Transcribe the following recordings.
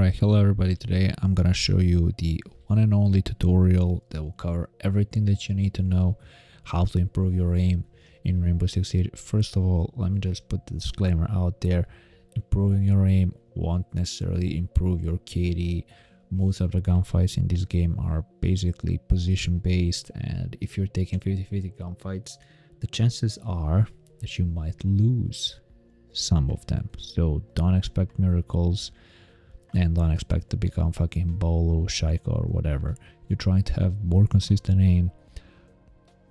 Alright, hello everybody. Today I'm gonna show you the one and only tutorial that will cover everything that you need to know how to improve your aim in Rainbow Six Siege. First of all, let me just put the disclaimer out there. Improving your aim won't necessarily improve your KD. Most of the gunfights in this game are basically position based, and if you're taking 50-50 gunfights, the chances are that you might lose some of them. So don't expect miracles. And don't expect to become fucking Bolo, Shaika or whatever. You're trying to have more consistent aim,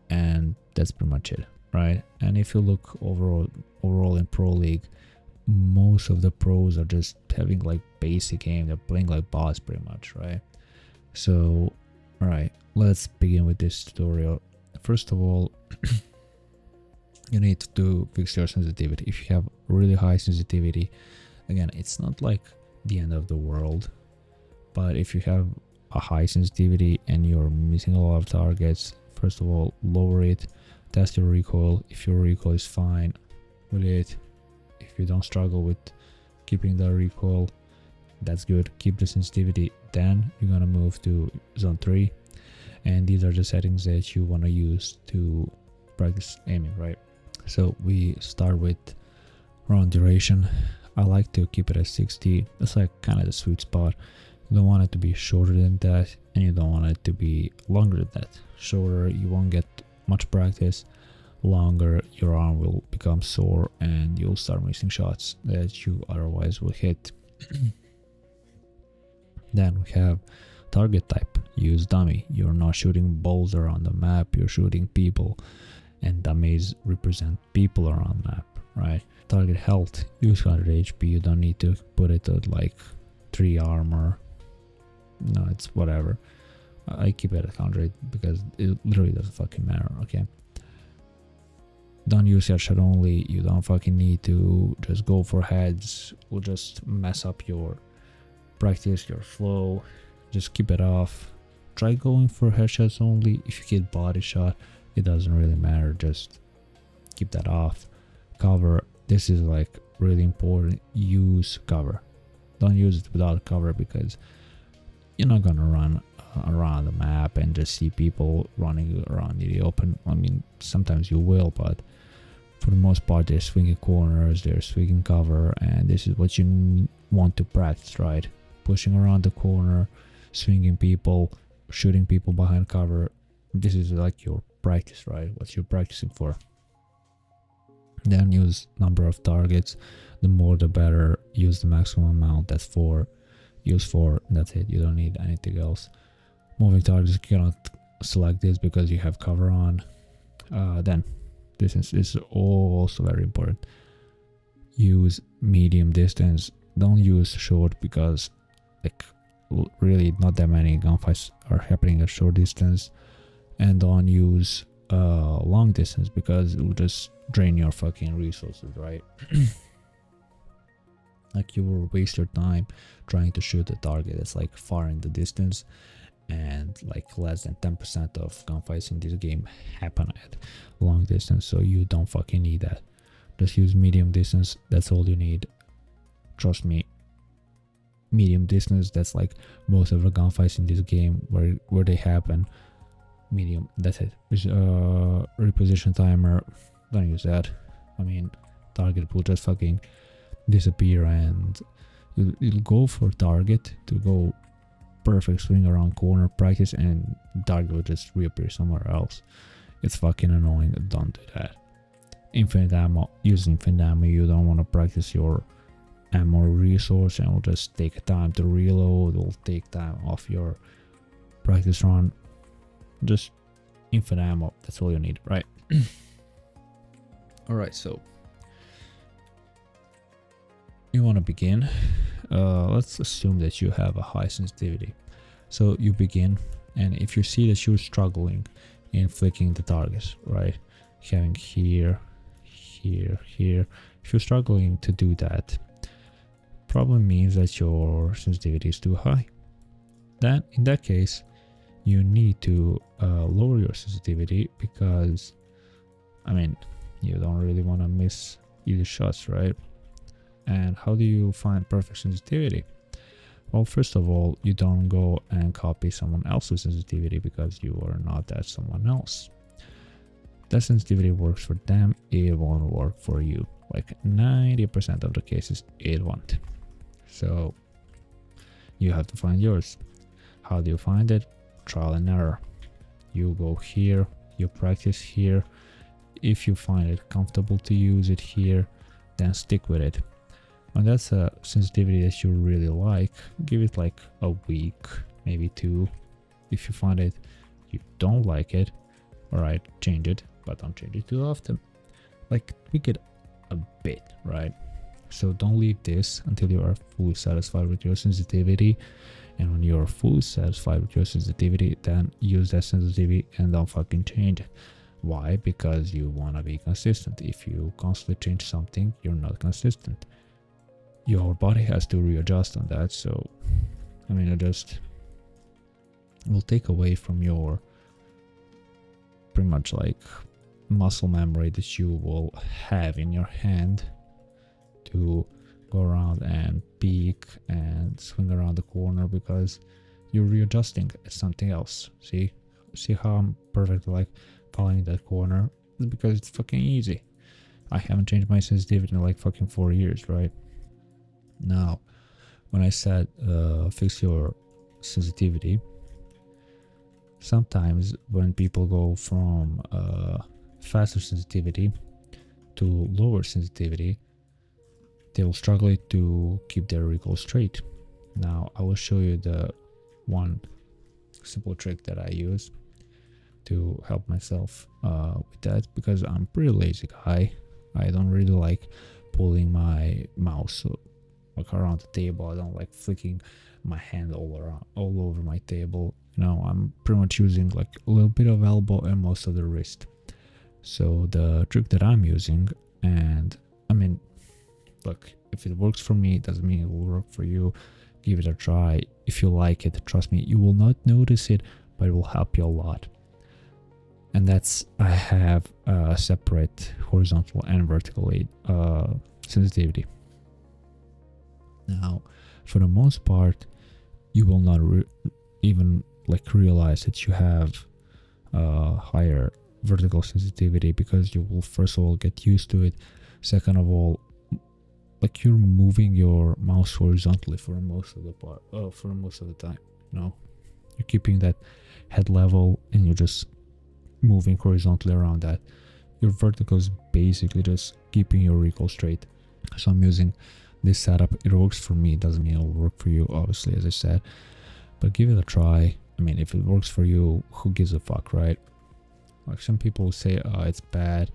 and that's pretty much it, right? And if you look overall in Pro League, most of the pros are just having like basic aim. They're playing like boss pretty much, right? So, alright, let's begin with this tutorial. First of all, you need to fix your sensitivity. If you have really high sensitivity, again, it's not like the end of the world, but if you have a high sensitivity and you're missing a lot of targets, first of all, lower it, test your recoil. If your recoil is fine with it, if you don't struggle with keeping the recoil, that's good. Keep the sensitivity. Then you're gonna move to zone 3, and these are the settings that you want to use to practice aiming, right? So we start with round duration. I like to keep it at 60. That's like kind of the sweet spot. You don't want it to be shorter than that, and you don't want it to be longer than that. Shorter, you won't get much practice. Longer, your arm will become sore and you'll start missing shots that you otherwise will hit. Then we have target type. Use dummy. You're not shooting balls around the map, you're shooting people, and dummies represent people around the map, right? Target health, use 100 HP. You don't need to put it at like 3 armor. No, it's whatever. I keep it at 100 because it literally doesn't fucking matter, okay? Don't use headshot only. You don't fucking need to just go for heads. Will just mess up your practice, your flow. Just keep it off. Try going for headshots only. If you get body shot, it doesn't really matter. Just keep that off. Cover. This is like really important. Use cover. Don't use it without cover because you're not gonna run around the map and just see people running around in the open. I mean, sometimes you will, but for the most part, they're swinging corners, they're swinging cover, and this is what you want to practice, right? Pushing around the corner, swinging people, shooting people behind cover. This is like your practice, right? What you're practicing for. Then use number of targets. The more the better. Use the maximum amount. That's 4. Use 4. That's it. You don't need anything else. Moving targets, you cannot select this because you have cover on. Then distance is also very important. Use medium distance. Don't use short because like really not that many gunfights are happening at short distance. And don't use long distance because it will just drain your fucking resources, right? Like you will waste your time trying to shoot a target that's like far in the distance, and like less than 10% of gunfights in this game happen at long distance, so you don't fucking need that. Just use medium distance. That's all you need. Trust me, medium distance, that's like most of the gunfights in this game where they happen. Medium, that's it. Reposition timer, don't use that. I mean, target will just fucking disappear, and you'll go for target to go perfect swing around corner practice, and target will just reappear somewhere else. It's fucking annoying. Don't do that. Infinite ammo. Use infinite ammo. You don't want to practice your ammo resource, and will just take time to reload. Will take time off your practice run. Just infinite ammo. That's all you need, right? Alright, so you want to begin. Let's assume that you have a high sensitivity. So you begin, and if you see that you're struggling in flicking the targets, right? Having here, here, here. If you're struggling to do that, probably means that your sensitivity is too high. Then in that case, you need to lower your sensitivity because, I mean, you don't really want to miss either shots, right? And how do you find perfect sensitivity? Well, first of all, you don't go and copy someone else's sensitivity because you are not that someone else. That sensitivity works for them, it won't work for you. Like 90% of the cases, it won't. So you have to find yours. How do you find it? Trial and error. You go here, you practice here. If you find it comfortable to use it here, then stick with it. When that's a sensitivity that you really like, give it like a week, maybe 2. If you find it you don't like it, alright, change it, but don't change it too often. Like, tweak it a bit, right? So don't leave this until you are fully satisfied with your sensitivity. And when you're fully satisfied with your sensitivity, then use that sensitivity and don't fucking change it. Why? Because you want to be consistent. If you constantly change something, you're not consistent. Your body has to readjust on that. So, I mean, it just will take away from your pretty much like muscle memory that you will have in your hand to go around and peek and swing around the corner, because you're readjusting something else. See how I'm perfectly like following that corner? It's because it's fucking easy. I haven't changed my sensitivity in like fucking 4 years, right? Now, when I said fix your sensitivity, sometimes when people go from faster sensitivity to lower sensitivity, they will struggle to keep their recoil straight. Now, I will show you the one simple trick that I use to help myself with that, because I'm a pretty lazy guy. I don't really like pulling my mouse like around the table. I don't like flicking my hand all over my table. You know, I'm pretty much using like a little bit of elbow and most of the wrist. So the trick that I'm using, and I mean, look, if it works for me, it doesn't mean it will work for you. Give it a try. If you like it, trust me, you will not notice it, but it will help you a lot. And that's, I have a separate horizontal and vertical sensitivity. Now, for the most part, you will not even like realize that you have higher vertical sensitivity, because you will first of all get used to it. Second of all, like, you're moving your mouse horizontally for most of the time. You know, you're keeping that head level and you're just moving horizontally around that. Your vertical is basically just keeping your recoil straight. So I'm using this setup. It works for me. It doesn't mean it'll work for you, obviously, as I said, but give it a try. I mean, if it works for you, who gives a fuck, right? Like, some people say, oh, it's bad,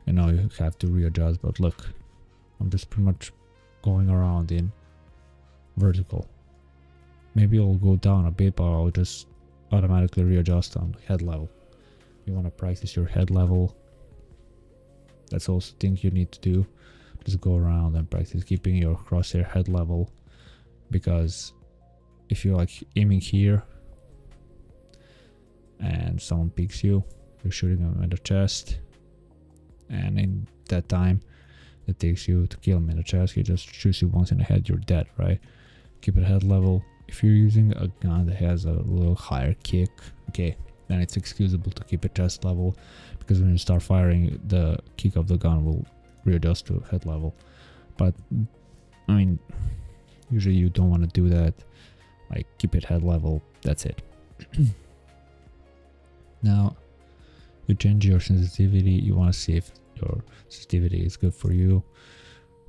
you know, you have to readjust, but look, I'm just pretty much going around in vertical. Maybe it'll go down a bit, but I'll just automatically readjust on head level. You want to practice your head level. That's also things you need to do. Just go around and practice keeping your crosshair head level, because if you're like aiming here and someone picks you, you're shooting them in the chest, and in that time it takes you to kill him in the chest, he just shoots you once in the head, you're dead, right? Keep it head level. If you're using a gun that has a little higher kick, okay, then it's excusable to keep it chest level, because when you start firing, the kick of the gun will readjust to head level. But I mean, usually you don't want to do that. Like, keep it head level, that's it. Now, you change your sensitivity. You want to see if your sensitivity is good for you.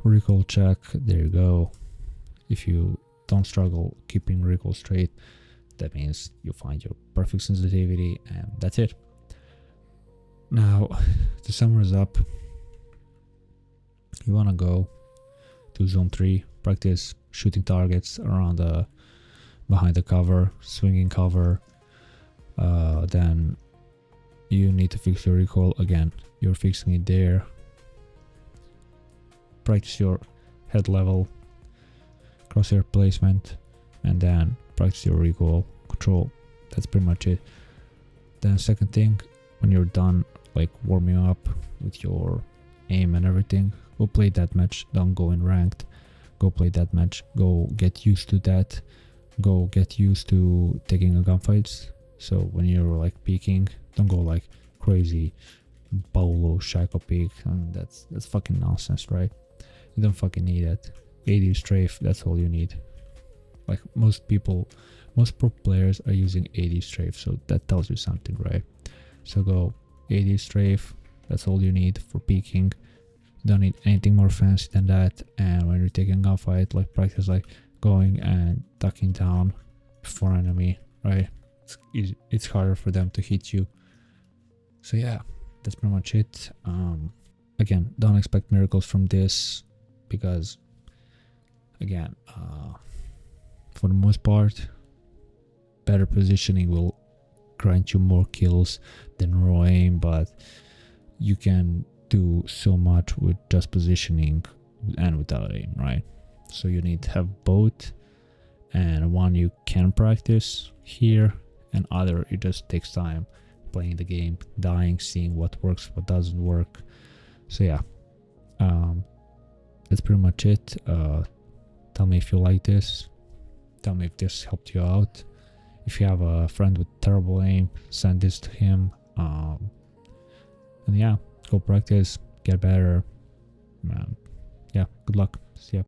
Recoil check, there you go. If you don't struggle keeping recoil straight, that means you find your perfect sensitivity, and that's it. Now, to summarize up, you want to go to zone 3, practice shooting targets around behind the cover, swinging cover. Then you need to fix your recoil. Again, you're fixing it there. Practice your head level, crosshair placement, and then practice your recoil control. That's pretty much it. Then second thing, when you're done like warming up with your aim and everything, go play that match. Don't go in ranked. Go play that match. Go get used to that. go get used to taking a gunfights. So when you're like peeking, don't go like crazy bolo shaco peek. I mean, that's fucking nonsense, right? You don't fucking need it. 80 strafe, that's all you need. Like most pro players are using 80 strafe, so that tells you something, right? So go 80 strafe, that's all you need for peeking. You don't need anything more fancy than that. And when you're taking a gunfight, like practice like going and ducking down before enemy, right? It's harder for them to hit you. So yeah, that's pretty much it. Again, don't expect miracles from this, because again, for the most part, better positioning will grant you more kills than raw aim, but you can do so much with just positioning and without aim, right? So you need to have both, and one you can practice here, and other it just takes time playing the game, dying, seeing what works, what doesn't work. So yeah, that's pretty much it. Tell me if you like this, tell me if this helped you out. If you have a friend with terrible aim, send this to him. And yeah, go practice, get better. Yeah, good luck. See ya.